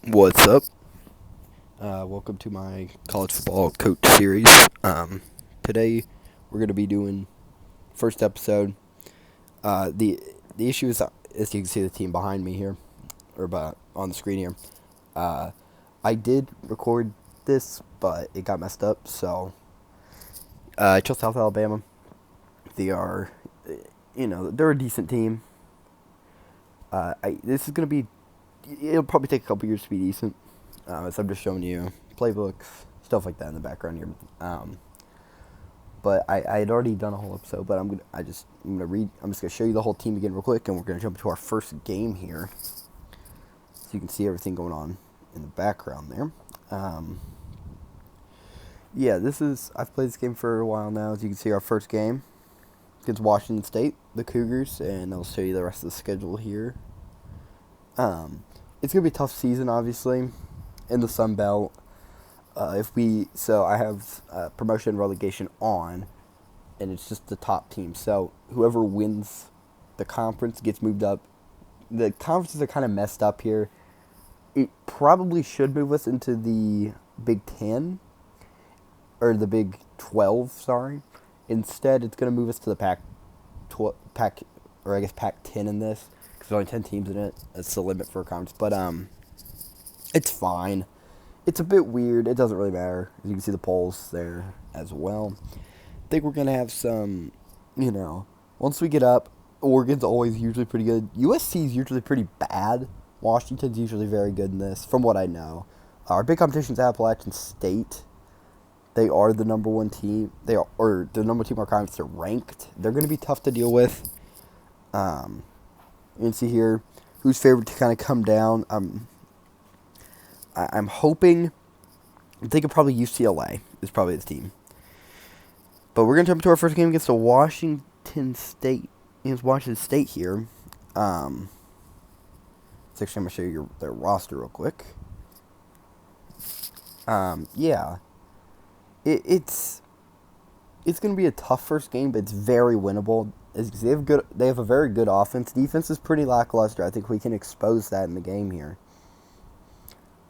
What's up? Welcome to my college football coach series. Today we're going to be doing first episode. The issue is, as you can see, the team behind me here, on the screen here. I did record this, but it got messed up. So I chose South Alabama. They are, they're a decent team. This is going to be. It'll probably take a couple years to be decent. So I'm just showing you playbooks, stuff like that in the background here. But I had already done a whole episode, but I'm just gonna show you the whole team again real quick, and we're gonna jump into our first game here, so you can see everything going on in the background there. I've played this game for a while now. As you can see, our first game against Washington State, the Cougars, and I'll show you the rest of the schedule here. It's gonna be a tough season, obviously, in the Sun Belt. I have promotion and relegation on, and it's just the top team. So whoever wins the conference gets moved up. The conferences are kind of messed up here. It probably should move us into the Big 10 or the Big 12. Sorry. Instead, it's going to move us to the Pac 10 in this, because there's only 10 teams in it. That's the limit for a conference, but it's fine. It's a bit weird. It doesn't really matter. As you can see the polls there as well. I think we're going to have some, once we get up, Oregon's always usually pretty good. USC's usually pretty bad. Washington's usually very good in this, from what I know. Our big competition is Appalachian State. They are the number one team. The number 2 in our conference. They're ranked. They're going to be tough to deal with. You can see here who's favored to kind of come down. I'm hoping. I'm thinking probably UCLA is probably the team. But we're gonna jump into our first game against Washington State here. Actually, I'm gonna show you their roster real quick. It's gonna be a tough first game, but it's very winnable. They have a very good offense. Defense is pretty lackluster. I think we can expose that in the game here.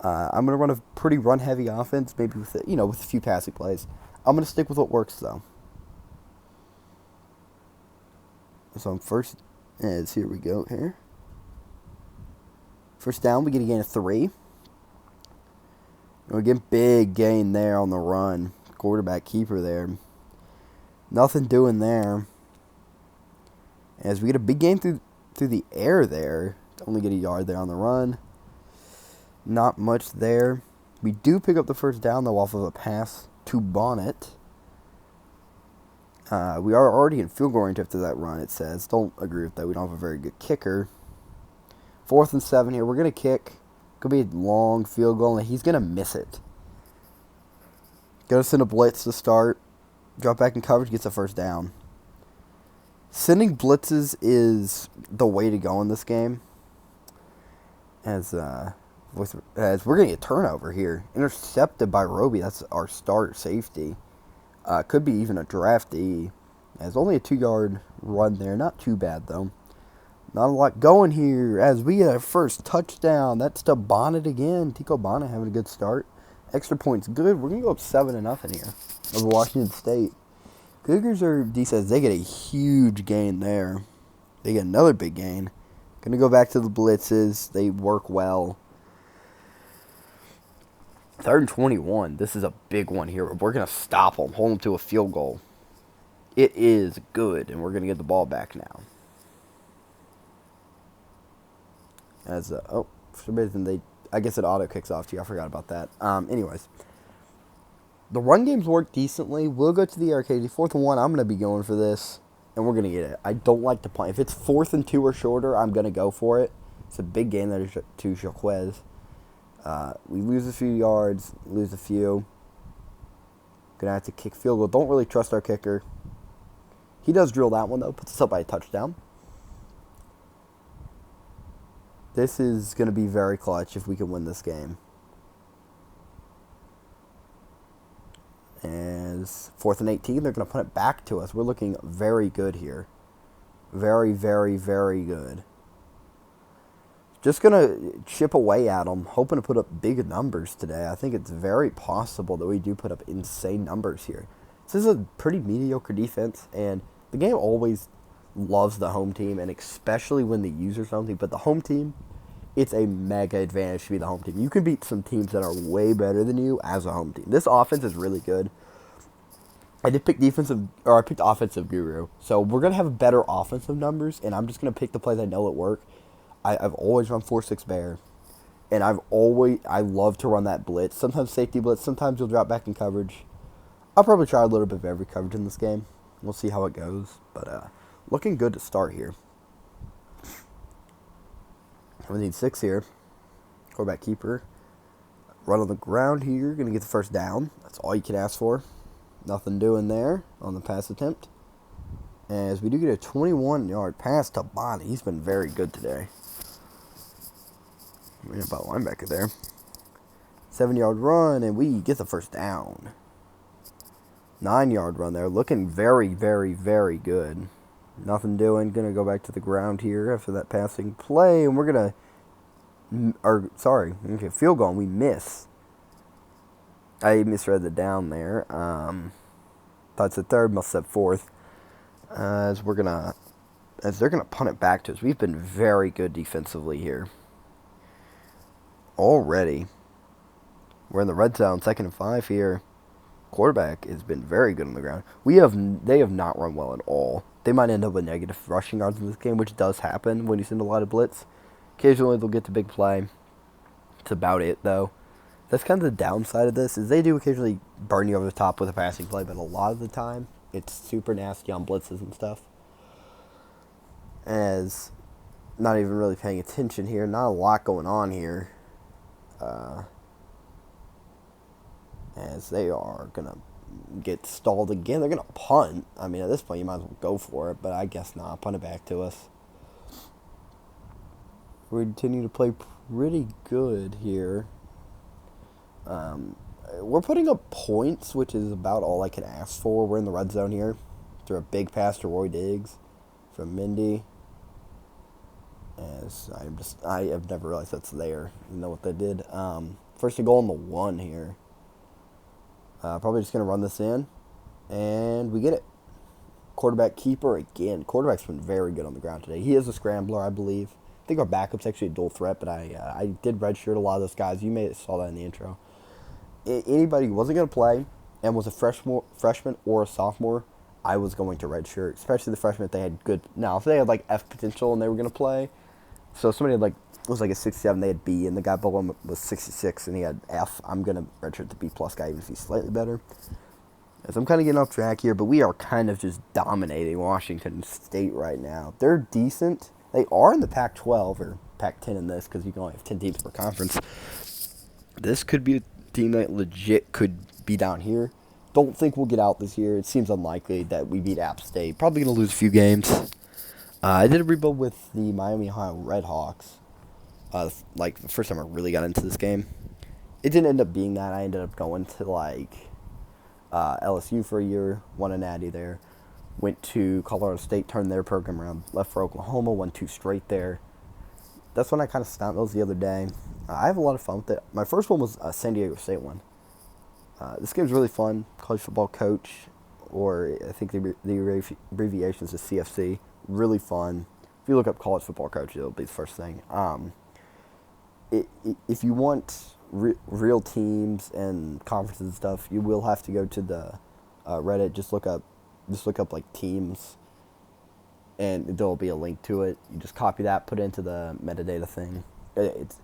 I'm going to run a pretty run-heavy offense, maybe with a few passing plays. I'm going to stick with what works, though. So I'm first, here we go here. First down, we get a gain of 3. And we get big gain there on the run. Quarterback keeper there. Nothing doing there. As we get a big gain through the air there. Only get a yard there on the run. Not much there. We do pick up the first down, though, off of a pass to Bonnet. We are already in field goal range after that run, it says. Don't agree with that. We don't have a very good kicker. 4th and 7 here. We're going to kick. Could be a long field goal, and he's going to miss it. Going to send a blitz to start. Drop back in coverage, gets a first down. Sending blitzes is the way to go in this game. As we're going to get a turnover here. Intercepted by Roby. That's our start safety. Could be even a draftee. There's only a 2-yard run there. Not too bad, though. Not a lot going here. As we get our first touchdown. That's to Bonnet again. Tico Bonnet having a good start. Extra points good. We're going to go up 7-0 here over Washington State. Cougars are decent. They get a huge gain there. They get another big gain. Going to go back to the blitzes. They work well. 3rd and 21. This is a big one here. We're going to stop them, hold them to a field goal. It is good, and we're going to get the ball back now. For some reason I guess it auto kicks off to you. I forgot about that. Anyways, the run games work decently. We'll go to the arcade. 4th and 1. I'm going to be going for this, and we're going to get it. I don't like to punt. If it's 4th and 2 or shorter, I'm going to go for it. It's a big game there to Jaquez. We lose a few yards, lose a few. Gonna have to kick field goal. Don't really trust our kicker. He does drill that one, though. Puts us up by a touchdown. This is going to be very clutch if we can win this game. As 4th and 18, they're going to put it back to us. We're looking very good here. Very, very, very good. Just going to chip away at them, hoping to put up big numbers today. I think it's very possible that we do put up insane numbers here. This is a pretty mediocre defense, and the game always loves the home team, and especially when the user's home team. But the home team, it's a mega advantage to be the home team. You can beat some teams that are way better than you as a home team. This offense is really good. I picked offensive guru. So we're going to have better offensive numbers, and I'm just going to pick the plays I know at work. I've always run 4-6 bear, and I love to run that blitz. Sometimes safety blitz, sometimes you'll drop back in coverage. I'll probably try a little bit of every coverage in this game. We'll see how it goes, but looking good to start here. We need 6 here. Quarterback keeper. Run on the ground here. Going to get the first down. That's all you can ask for. Nothing doing there on the pass attempt. As we do get a 21-yard pass to Bonnie. He's been very good today. Right about linebacker there. 7-yard run, and we get the first down. 9-yard run there. Looking very, very, very good. Nothing doing. Going to go back to the ground here after that passing play, and we're going to... field goal, and we miss. I misread the down there. Thought it's a third, must have fourth. As they're gonna punt it back to us. We've been very good defensively here. Already. We're in the red zone, 2nd and 5 here. Quarterback has been very good on the ground. They have not run well at all. They might end up with negative rushing yards in this game, which does happen when you send a lot of blitz. Occasionally they'll get the big play. That's about it, though. That's kind of the downside of this, is they do occasionally burn you over the top with a passing play, but a lot of the time, it's super nasty on blitzes and stuff. As not even really paying attention here, not a lot going on here. As they are going to get stalled again. They're going to punt. I mean, at this point, you might as well go for it, but I guess not. Punt it back to us. We continue to play pretty good here. We're putting up points, which is about all I can ask for. We're in the red zone here. Through a big pass to Roy Diggs from Mindy. As I have never realized that's there. You know what they did. First and goal on the 1 here. Probably just going to run this in. And we get it. Quarterback keeper again. Quarterback's been very good on the ground today. He is a scrambler, I believe. I think our backup's actually a dual threat, but I did redshirt a lot of those guys. You may have saw that in the intro. Anybody who wasn't going to play and was a freshman or a sophomore, I was going to redshirt, especially the freshmen if they had good. Now, if they had like F potential and they were going to play, so somebody was like a 67, they had B, and the guy below him was 66 and he had F. I'm going to redshirt the B plus guy even if he's slightly better. As I'm kind of getting off track here, but we are kind of just dominating Washington State right now. They're decent. They are in the Pac-12 or Pac-10 in this because you can only have 10 teams per conference. This could be a team that legit could be down here. Don't think we'll get out this year. It seems unlikely that we beat App State. Probably going to lose a few games. I did a rebuild with the Miami Ohio Redhawks. The first time I really got into this game. It didn't end up being that. I ended up going to LSU for a year. Won a natty there. Went to Colorado State, turned their program around. Left for Oklahoma, won 2 straight there. That's when I kind of stopped those the other day. I have a lot of fun with it. My first one was a San Diego State one. This game's really fun. College Football Coach, or I think the abbreviation is CFC. Really fun. If you look up College Football Coach, it'll be the first thing. If you want real teams and conferences and stuff, you will have to go to the Reddit. Just look up like teams, and there'll be a link to it. You just copy that, put it into the metadata thing. It's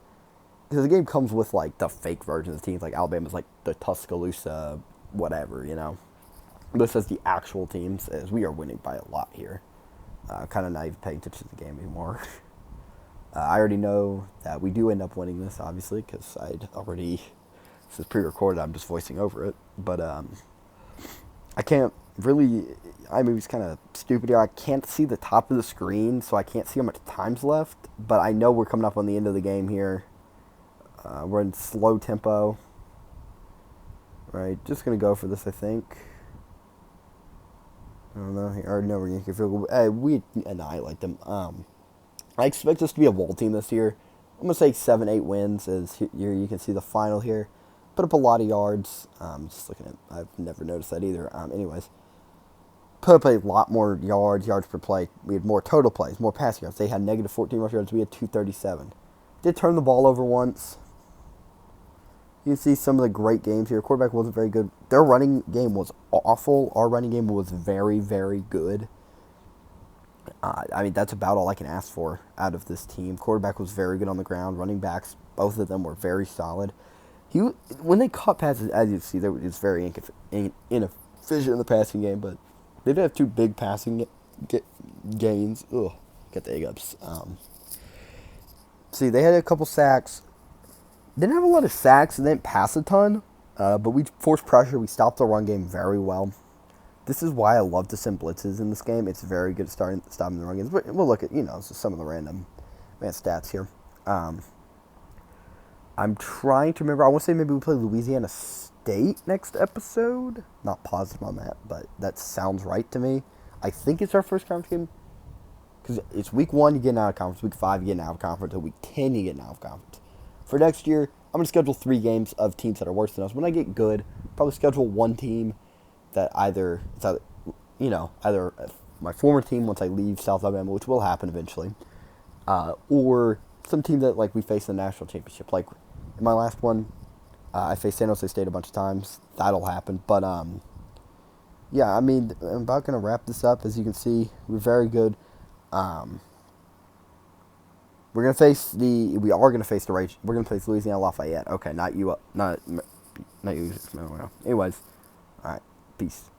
because the game comes with like the fake version of the teams, like Alabama's like the Tuscaloosa whatever, you know. This is the actual teams, as we are winning by a lot here. Kind of not even paying attention to the game anymore. I already know that we do end up winning this, obviously, because this is pre-recorded, I'm just voicing over it. But I can't really, it's kind of stupid here. I can't see the top of the screen, so I can't see how much time's left. But I know we're coming up on the end of the game here. We're in slow tempo. Right, just going to go for this, I think. I don't know. I already know we're going to feel good. We annihilate them. I expect us to be a bowl team this year. I'm going to say 7, 8 wins. As here you can see the final here. Put up a lot of yards. Just looking at, I've never noticed that either. Anyways, put up a lot more yards per play. We had more total plays, more passing yards. They had negative 14 rush yards. We had 237. Did turn the ball over once. You can see some of the great games here. Quarterback wasn't very good. Their running game was awful. Our running game was very, very good. I mean, that's about all I can ask for out of this team. Quarterback was very good on the ground. Running backs, both of them were very solid. When they caught passes, as you see, it was very inefficient in the passing game, but they did have 2 big passing gains. Ugh, get the hiccups. See, they had a couple sacks. Didn't have a lot of sacks and didn't pass a ton, but we forced pressure. We stopped the run game very well. This is why I love to send blitzes in this game. It's very good at stopping the run games. But we'll look at, some of the random stats here. I'm trying to remember. I want to say maybe we play Louisiana State next episode. Not positive on that, but that sounds right to me. I think it's our first conference game. Because it's week 1, you're getting out of conference. Week 5, you're getting out of conference. Until week 10, you're getting out of conference. For next year, I'm going to schedule 3 games of teams that are worse than us. When I get good, probably schedule 1 team that either my former team once I leave South Alabama, which will happen eventually, or some team that we face in the national championship. Like in my last one, I faced San Jose State a bunch of times. That'll happen. But yeah, I mean, I'm about going to wrap this up. As you can see, we're very good. We're going to face Louisiana Lafayette. Okay, not you. Anyways, all right. Peace.